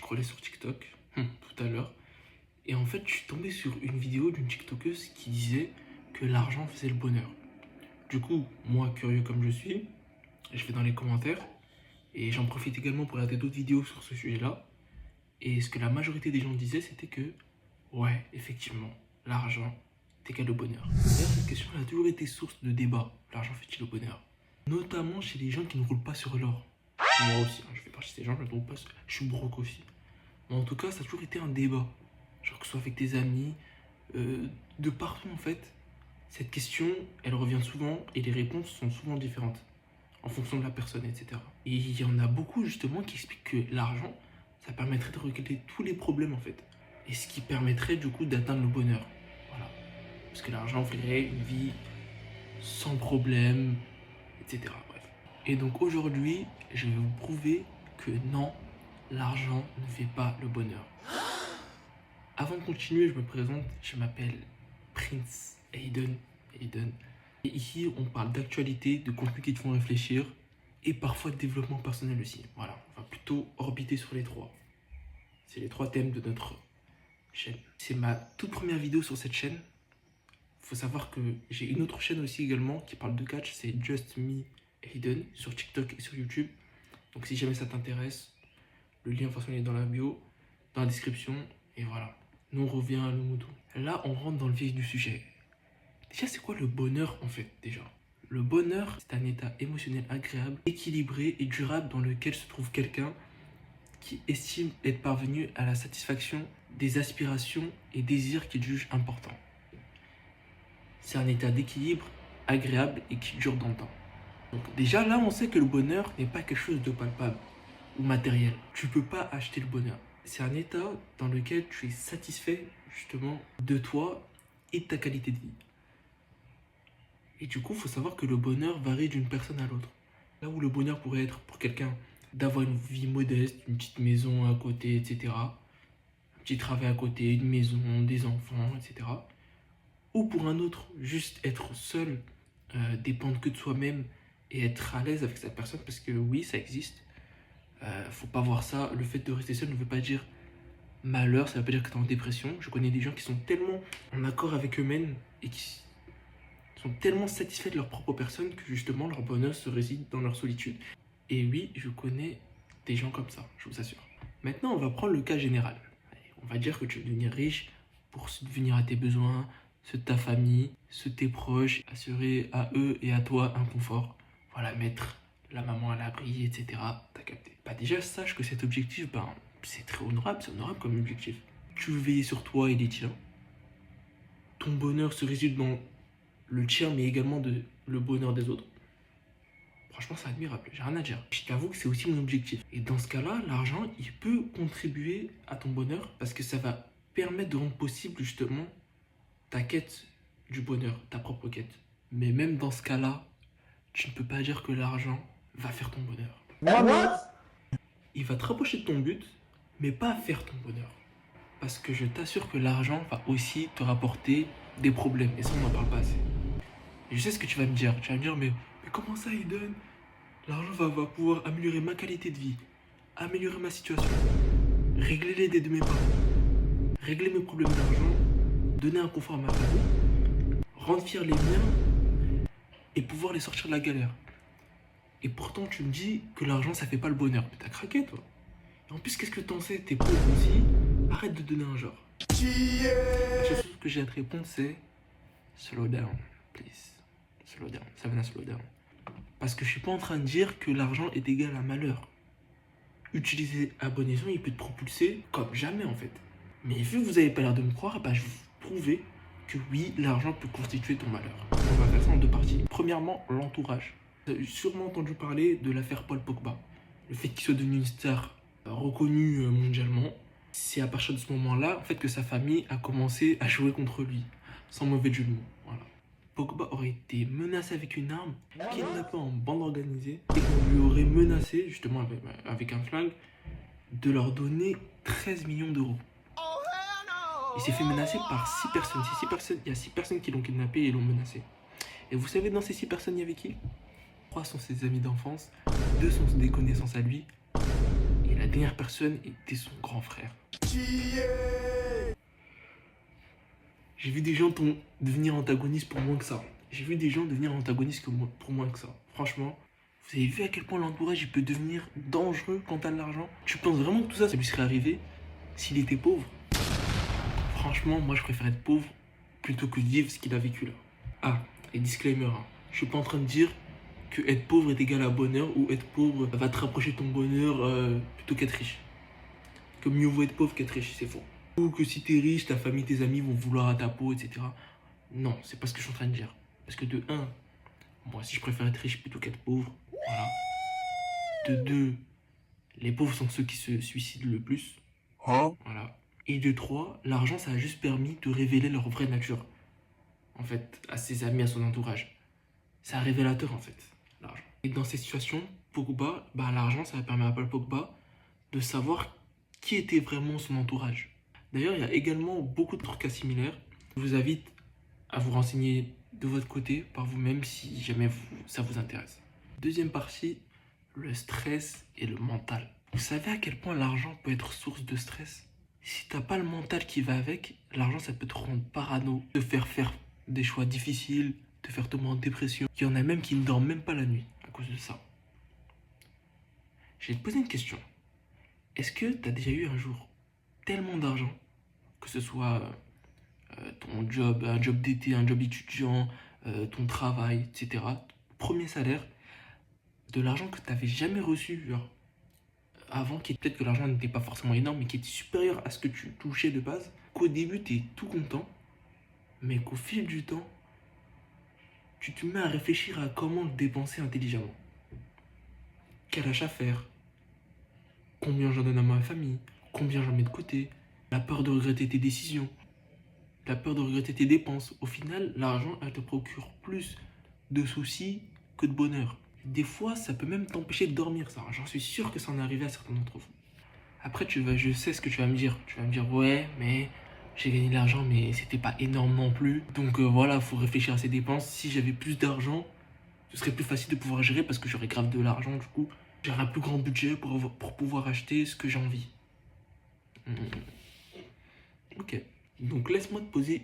scrollais sur TikTok tout à l'heure. Et en fait, je suis tombé sur une vidéo d'une TikTokeuse qui disait que l'argent faisait le bonheur. Du coup, moi, curieux comme je suis, je vais dans les commentaires et j'en profite également pour regarder d'autres vidéos sur ce sujet-là. Et ce que la majorité des gens disaient, c'était que, ouais, effectivement, l'argent est égal au bonheur. D'ailleurs, cette question a toujours été source de débat. L'argent fait-il le bonheur? Notamment chez les gens qui ne roulent pas sur l'or. Moi aussi, je fais partie de ces gens, je ne roule pas sur... Je suis broke aussi. Mais en tout cas, ça a toujours été un débat. Genre que ce soit avec tes amis, de partout en fait. Cette question, elle revient souvent et les réponses sont souvent différentes en fonction de la personne, etc. Et il y en a beaucoup justement qui expliquent que l'argent, ça permettrait de régler tous les problèmes en fait. Et ce qui permettrait du coup d'atteindre le bonheur. Voilà. Parce que l'argent ferait une vie sans problème, etc. Bref. Et donc aujourd'hui, je vais vous prouver que non, l'argent ne fait pas le bonheur. Avant de continuer, je me présente, je m'appelle Prince Aiden. Et ici, on parle d'actualité, de contenus qui te font réfléchir et parfois de développement personnel aussi. Voilà, on va plutôt orbiter sur les trois. C'est les trois thèmes de notre chaîne. C'est ma toute première vidéo sur cette chaîne. Il faut savoir que j'ai une autre chaîne aussi également qui parle de catch, c'est Just Me Aiden sur TikTok et sur YouTube. Donc si jamais ça t'intéresse, le lien de toute façon il est dans la bio, dans la description, et voilà. Nous on revient à nos moutons. Là on rentre dans le vif du sujet. Déjà c'est quoi le bonheur en fait déjà? Le bonheur c'est un état émotionnel agréable, équilibré et durable dans lequel se trouve quelqu'un qui estime être parvenu à la satisfaction des aspirations et désirs qu'il juge importants. C'est un état d'équilibre agréable et qui dure dans le temps. Donc déjà là on sait que le bonheur n'est pas quelque chose de palpable ou matériel. Tu peux pas acheter le bonheur. C'est un état dans lequel tu es satisfait justement de toi et de ta qualité de vie. Et du coup, il faut savoir que le bonheur varie d'une personne à l'autre. Là où le bonheur pourrait être pour quelqu'un d'avoir une vie modeste, une petite maison à côté, etc. Un petit travail à côté, une maison, des enfants, etc. Ou pour un autre, juste être seul, dépendre que de soi-même et être à l'aise avec sa personne, parce que oui, ça existe. Faut pas voir ça, le fait de rester seul ne veut pas dire malheur, ça veut pas dire que tu es en dépression. Je connais des gens qui sont tellement en accord avec eux-mêmes et qui sont tellement satisfaits de leur propre personne que justement leur bonheur se réside dans leur solitude. Et oui, je connais des gens comme ça, je vous assure. Maintenant, on va prendre le cas général. Allez, on va dire que tu veux devenir riche pour subvenir à tes besoins, ceux de ta famille, ceux de tes proches, assurer à eux et à toi un confort. Voilà, mettre la maman à l'abri, etc. T'as capté. Bah déjà, sache que cet objectif, c'est très honorable, c'est honorable comme objectif. Tu veux veiller sur toi et les tiens. Ton bonheur se résume dans le tien, mais également le bonheur des autres. Franchement, c'est admirable, j'ai rien à dire. Je t'avoue que c'est aussi mon objectif. Et dans ce cas-là, l'argent, il peut contribuer à ton bonheur parce que ça va permettre de rendre possible justement ta quête du bonheur, ta propre quête. Mais même dans ce cas-là, tu ne peux pas dire que l'argent va faire ton bonheur. What? Il va te rapprocher de ton but, mais pas faire ton bonheur. Parce que je t'assure que l'argent va aussi te rapporter des problèmes. Et ça, on n'en parle pas assez. Et je sais ce que tu vas me dire. Tu vas me dire, mais comment ça, Aiden? L'argent va pouvoir améliorer ma qualité de vie, améliorer ma situation, régler les dettes de mes parents, régler mes problèmes d'argent, donner un confort à ma famille, rendre fiers les miens et pouvoir les sortir de la galère. Et pourtant, tu me dis que l'argent, ça fait pas le bonheur. Mais t'as craqué, toi. Et en plus, qu'est-ce que t'en sais? T'es pauvre aussi. Arrête de donner un genre. La seule chose que j'ai à te répondre, c'est slow down, please. Slow down. Ça va slow down. Parce que je suis pas en train de dire que l'argent est égal à malheur. Utiliser à bon escient, il peut te propulser comme jamais en fait. Mais vu que vous avez pas l'air de me croire, je vais vous prouver que oui, l'argent peut constituer ton malheur. On va faire ça en deux parties. Premièrement, l'entourage. Vous avez sûrement entendu parler de l'affaire Paul Pogba. Le fait qu'il soit devenu une star reconnue mondialement. C'est à partir de ce moment-là en fait, que sa famille a commencé à jouer contre lui. Sans mauvais jeu de mots. Voilà. Pogba aurait été menacé avec une arme, kidnappé en bande organisée, et on lui aurait menacé, justement avec un flingue, de leur donner 13 millions d'euros. Il s'est fait menacer par 6 personnes. Il y a 6 personnes qui l'ont kidnappé et l'ont menacé. Et vous savez, dans ces 6 personnes, il y avait qui? 3 sont ses amis d'enfance, 2 sont des connaissances à lui, et la dernière personne et t'es son grand frère. J'ai vu des gens devenir antagonistes pour moins que ça. J'ai vu des gens devenir antagonistes pour moins que ça. Franchement, vous avez vu à quel point l'entourage il peut devenir dangereux quand t'as de l'argent? Tu penses vraiment que tout ça, ça lui serait arrivé s'il était pauvre? Franchement, moi je préfère être pauvre plutôt que de vivre ce qu'il a vécu là. Ah, et disclaimer, hein, je suis pas en train de dire que être pauvre est égal à bonheur ou être pauvre va te rapprocher de ton bonheur plutôt qu'être riche. Que mieux vaut être pauvre qu'être riche, c'est faux. Ou que si t'es riche, ta famille, tes amis vont vouloir à ta peau, etc. Non, c'est pas ce que je suis en train de dire. Parce que de 1, moi si je préfère être riche plutôt qu'être pauvre, voilà. De 2, les pauvres sont ceux qui se suicident le plus. Hein? Voilà. Et de 3, l'argent ça a juste permis de révéler leur vraie nature. En fait, à ses amis, à son entourage. C'est un révélateur en fait, l'argent. Et dans ces situations, Pogba, l'argent ça permet à Paul Pogba de savoir qui était vraiment son entourage. D'ailleurs, il y a également beaucoup d'autres cas similaires. Je vous invite à vous renseigner de votre côté par vous-même si jamais ça vous intéresse. Deuxième partie, le stress et le mental. Vous savez à quel point l'argent peut être source de stress? Si t'as pas le mental qui va avec, l'argent ça peut te rendre parano, te faire des choix difficiles, te faire tomber en dépression. Il y en a même qui ne dorment même pas la nuit à cause de ça. Je vais te poser une question. Est-ce que tu as déjà eu un jour tellement d'argent, que ce soit ton job, un job d'été, un job étudiant, ton travail, etc., premier salaire, de l'argent que tu n'avais jamais reçu, genre, avant, qui peut-être que l'argent n'était pas forcément énorme, mais qui était supérieur à ce que tu touchais de base, qu'au début tu es tout content, mais qu'au fil du temps, tu te mets à réfléchir à comment le dépenser intelligemment. Quel achat faire? Combien j'en donne à ma famille? Combien j'en mets de côté? La peur de regretter tes décisions. La peur de regretter tes dépenses. Au final, l'argent, elle te procure plus de soucis que de bonheur. Des fois, ça peut même t'empêcher de dormir, ça. J'en suis sûr que ça en est arrivé à certains d'entre vous. Après, je sais ce que tu vas me dire. Tu vas me dire, ouais, mais j'ai gagné de l'argent, mais c'était pas énorme non plus. Donc voilà, faut réfléchir à ses dépenses. Si j'avais plus d'argent, ce serait plus facile de pouvoir gérer parce que j'aurais grave de l'argent, du coup. J'aurais un plus grand budget pour pouvoir acheter ce que j'ai envie. Ok. Donc laisse-moi te poser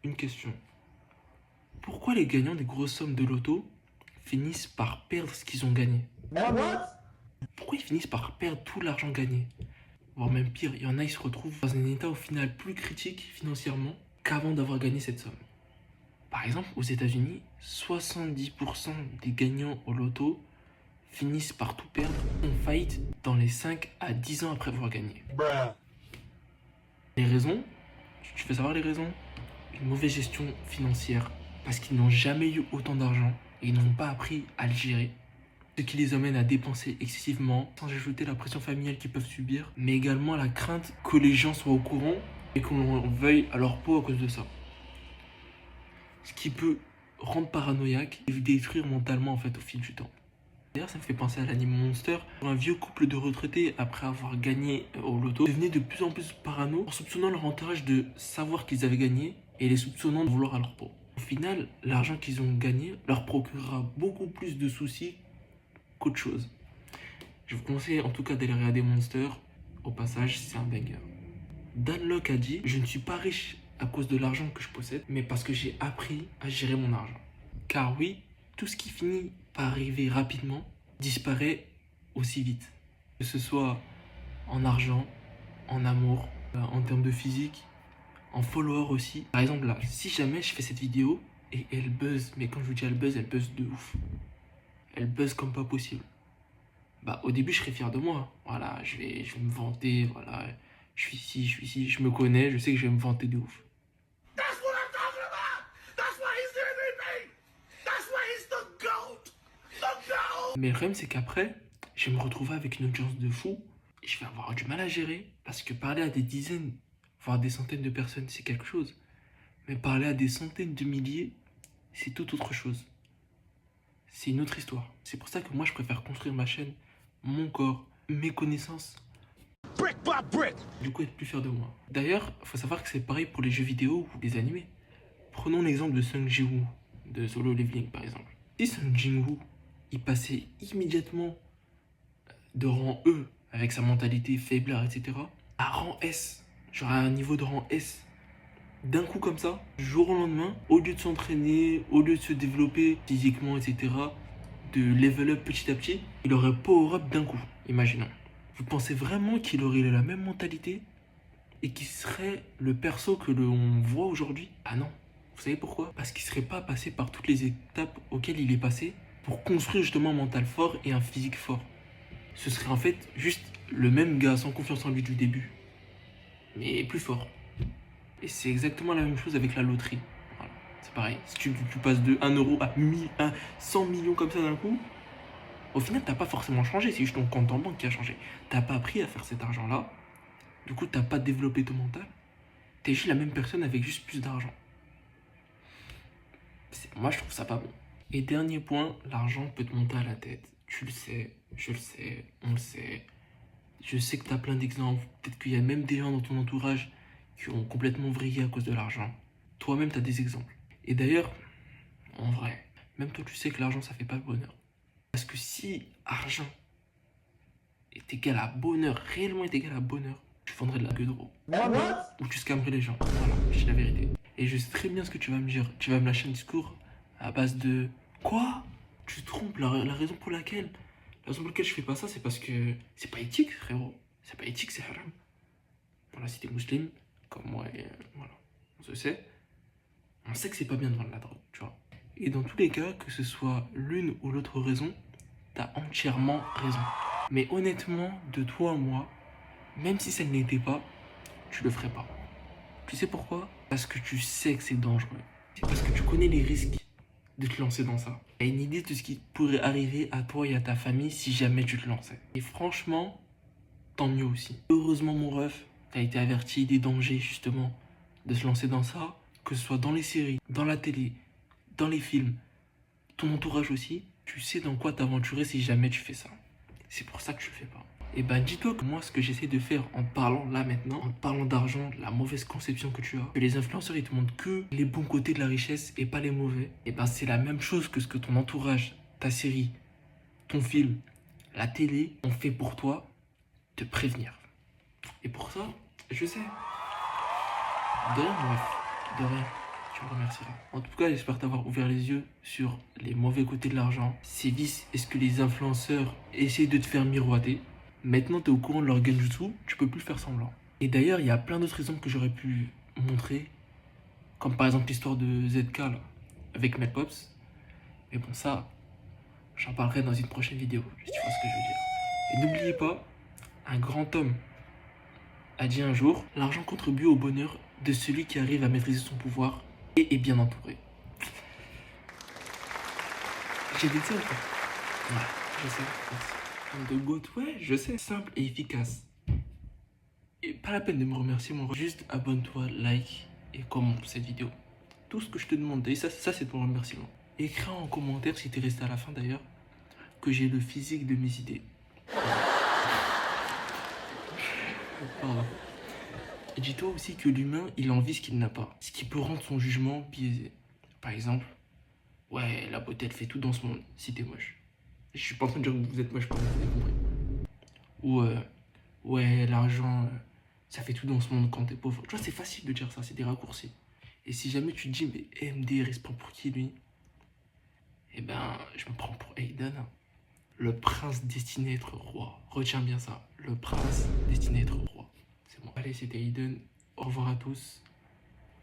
une question. Pourquoi les gagnants des grosses sommes de loto finissent par perdre ce qu'ils ont gagné? Pourquoi ils finissent par perdre tout l'argent gagné? Voire même pire, il y en a, ils se retrouvent dans un état au final plus critique financièrement qu'avant d'avoir gagné cette somme. Par exemple, aux États-Unis, 70% des gagnants au loto finissent par tout perdre, ont faillite dans les 5 à 10 ans après avoir gagné. Les raisons? Tu veux savoir les raisons? Une mauvaise gestion financière, parce qu'ils n'ont jamais eu autant d'argent et ils n'ont pas appris à le gérer. Ce qui les amène à dépenser excessivement, sans ajouter la pression familiale qu'ils peuvent subir, mais également la crainte que les gens soient au courant et qu'on veuille à leur peau à cause de ça. Ce qui peut rendre paranoïaque et détruire mentalement en fait au fil du temps. D'ailleurs, ça me fait penser à l'anime Monster. Un vieux couple de retraités, après avoir gagné au loto, devenaient de plus en plus parano en soupçonnant leur entourage de savoir qu'ils avaient gagné et les soupçonnant de vouloir à leur peau. Au final, l'argent qu'ils ont gagné leur procurera beaucoup plus de soucis qu'autre chose. Je vous conseille en tout cas d'aller regarder Monster. Au passage, c'est un banger. Dan Lok a dit: je ne suis pas riche à cause de l'argent que je possède, mais parce que j'ai appris à gérer mon argent. Car oui, tout ce qui finit par arriver rapidement disparaît aussi vite. Que ce soit en argent, en amour, en termes de physique, en followers aussi. Par exemple là, si jamais je fais cette vidéo et elle buzz, mais quand je vous dis elle buzz de ouf. Elle buzz comme pas possible. Au début je serais fier de moi. Voilà, je vais me vanter, voilà. Je suis ici, je me connais, je sais que je vais me vanter de ouf. Mais le problème, c'est qu'après, je vais me retrouver avec une audience de fou et je vais avoir du mal à gérer parce que parler à des dizaines, voire des centaines de personnes, c'est quelque chose. Mais parler à des centaines de milliers, c'est tout autre chose. C'est une autre histoire. C'est pour ça que moi, je préfère construire ma chaîne, mon corps, mes connaissances. Brick by brick. Du coup, être plus fier de moi. D'ailleurs, il faut savoir que c'est pareil pour les jeux vidéo ou les animés. Prenons l'exemple de Sung Ji-woo, de Solo Leveling par exemple. Si Sung Ji-woo il passait immédiatement de rang E avec sa mentalité faiblard, etc., à rang S, genre à un niveau de rang S, d'un coup comme ça, du jour au lendemain, au lieu de s'entraîner, au lieu de se développer physiquement, etc., de level up petit à petit, il aurait power up d'un coup, imaginons. Vous pensez vraiment qu'il aurait la même mentalité et qu'il serait le perso que l'on voit aujourd'hui? Ah non. Vous savez pourquoi? Parce qu'il ne serait pas passé par toutes les étapes auxquelles il est passé pour construire justement un mental fort et un physique fort. Ce serait en fait juste le même gars sans confiance en lui du début, mais plus fort. Et c'est exactement la même chose avec la loterie. Voilà. C'est pareil, si tu passes de 1 euro à 100 millions comme ça d'un coup, au final t'as pas forcément changé, c'est juste ton compte en banque qui a changé. T'as pas appris à faire cet argent-là, du coup t'as pas développé ton mental, t'es juste la même personne avec juste plus d'argent. Moi je trouve ça pas bon. Et dernier point, l'argent peut te monter à la tête. Tu le sais, je le sais, on le sait. Je sais que t'as plein d'exemples, peut-être qu'il y a même des gens dans ton entourage qui ont complètement vrillé à cause de l'argent. Toi-même t'as des exemples. Et d'ailleurs, en vrai, même toi tu sais que l'argent ça fait pas le bonheur. Parce que si argent est égal à bonheur, réellement est égal à bonheur, tu vendrais de la gueule de roue. Ou tu scammerais les gens. Voilà, je dis la vérité. Et je sais très bien ce que tu vas me dire. Tu vas me lâcher un discours à base de quoi? Tu te trompes, la raison pour laquelle je fais pas ça, c'est parce que c'est pas éthique, frérot. C'est pas éthique, c'est haram. Voilà, si t'es musulman, comme moi, et voilà, on se sait. On sait que c'est pas bien de vendre la drogue, tu vois. Et dans tous les cas, que ce soit l'une ou l'autre raison, t'as entièrement raison. Mais honnêtement, de toi à moi, même si ça ne l'était pas, tu le ferais pas. Tu sais pourquoi? Parce que tu sais que c'est dangereux. C'est parce que tu connais les risques de te lancer dans ça. Tu as une idée de ce qui pourrait arriver à toi et à ta famille si jamais tu te lançais. Et franchement, tant mieux aussi. Heureusement, mon ref, tu as été averti des dangers justement de se lancer dans ça, que ce soit dans les séries, dans la télé, dans les films, ton entourage aussi. Tu sais dans quoi t'aventurer si jamais tu fais ça. C'est pour ça que je le fais pas. Et ben dis-toi que moi ce que j'essaie de faire en parlant là maintenant, en parlant d'argent, la mauvaise conception que tu as, que les influenceurs ils te montrent que les bons côtés de la richesse et pas les mauvais, et ben c'est la même chose que ce que ton entourage, ta série, ton film, la télé ont fait pour toi, te prévenir. Et pour ça, je sais. De rien, bref, de rien. Tu me remercieras. En tout cas, j'espère t'avoir ouvert les yeux sur les mauvais côtés de l'argent, ces vices et ce que les influenceurs essaient de te faire miroiter. Maintenant, tu es au courant de leur genjutsu, tu peux plus faire semblant. Et d'ailleurs, il y a plein d'autres exemples que j'aurais pu montrer, comme par exemple l'histoire de ZK là, avec Melpops. Mais bon, ça, j'en parlerai dans une prochaine vidéo, si tu vois ce que je veux dire. Et n'oubliez pas, un grand homme a dit un jour, l'argent contribue au bonheur de celui qui arrive à maîtriser son pouvoir et est bien entouré. J'ai dit ça ou pas? Ouais, je sais, merci. De goût, ouais, je sais, simple et efficace. Et pas la peine de me remercier, mon ref. Juste abonne-toi, like et commente cette vidéo. Tout ce que je te demande, et ça c'est ton remerciement. Écris en commentaire, si t'es resté à la fin d'ailleurs, que j'ai le physique de mes idées. Pardon. Et dis-toi aussi que l'humain, il envie ce qu'il n'a pas. Ce qui peut rendre son jugement biaisé. Par exemple, ouais, la beauté, elle fait tout dans ce monde, si t'es moche. Je suis pas en train de dire que vous êtes moche, pardon, vous avez compris. Ou, ouais, l'argent, ça fait tout dans ce monde quand t'es pauvre. Tu vois, c'est facile de dire ça, c'est des raccourcis. Et si jamais tu te dis, mais MD, il se prend pour qui, lui? Eh ben, je me prends pour Aiden. Le prince destiné à être roi. Retiens bien ça. Le prince destiné à être roi. C'est bon. Allez, c'était Aiden. Au revoir à tous.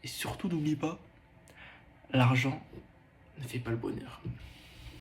Et surtout, n'oublie pas, l'argent ne fait pas le bonheur.